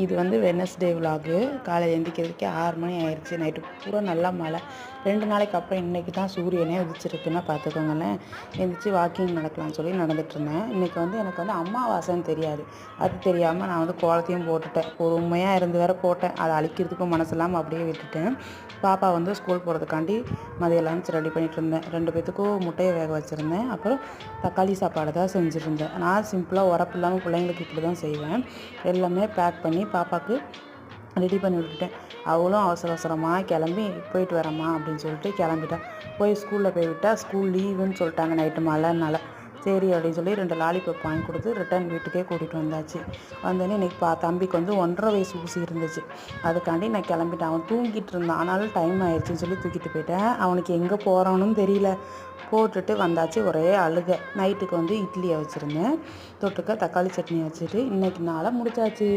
இது வந்து Wednesday vlog. காலையில எந்திரிக்கிறதுக்கே 6 மணி ஆயிடுச்சு. நைட்டு பூரா நல்லா மழை. 2 நாளைக்கு அப்புறம் இன்றைக்கி தான் சூரியனே உதிச்சிருக்குன்னா பார்த்துக்கோங்களேன். எந்திரிச்சு வாக்கிங் நடக்கலாம்னு சொல்லி நடந்துகிட்ருந்தேன். இன்றைக்கி வந்து எனக்கு வந்து அமாவாசைன்னு தெரியாது. அது தெரியாமல் நான் வந்து கோலத்தையும் போட்டுட்டேன். பொறுமையாக இருந்து வேற போட்டேன். அதை அழிக்கிறதுக்கும் மனசு இல்லாமல் அப்படியே விட்டுட்டேன். பாப்பா வந்து ஸ்கூல் போகிறதுக்காண்டி மதியம் லஞ்ச் ரெடி பண்ணிகிட்டு இருந்தேன். 2 பேத்துக்கும் முட்டையை வேக வச்சுருந்தேன். அப்புறம் தக்காளி சாப்பாடு தான் செஞ்சுருந்தேன். நான் சிம்பிளாக உரப்பு இல்லாமல் பிள்ளைங்களுக்கு இப்படி தான் செய்வேன். எல்லாமே பேக் பண்ணி பாப்பாவுக்கு ரெடி பண்ணி விட்டுட்டேன். அவளும் அவசர அவசரமாக கிளம்பி போயிட்டு வரேம்மா அப்படின்னு சொல்லிட்டு கிளம்பிட்டான். போய் ஸ்கூலில் போய் விட்டால் ஸ்கூல் லீவுன்னு சொல்லிட்டாங்க நைட்டு மழைனால. சரி அப்படின்னு சொல்லி 2 லாலிபப் வாங்கி கொடுத்து ரிட்டன் வீட்டுக்கே கூட்டிகிட்டு வந்தாச்சு. வந்தோடனே இன்றைக்கி தம்பிக்கு வந்து 1.5 வயசு ஊசி இருந்துச்சு. அதுக்காண்டி நான் கிளம்பிட்டேன். அவன் தூங்கிட்டு இருந்தான். ஆனாலும் டைம் ஆயிடுச்சுன்னு சொல்லி தூக்கிட்டு போயிட்டேன். அவனுக்கு எங்கே போகிறான்னு தெரியல. போட்டுட்டு வந்தாச்சு. ஒரே அழுகை. நைட்டுக்கு வந்து இட்லியை வச்சுருந்தேன். தொட்டுக்க தக்காளி சட்னி வச்சுட்டு இன்றைக்கி நாளை முடிச்சாச்சு.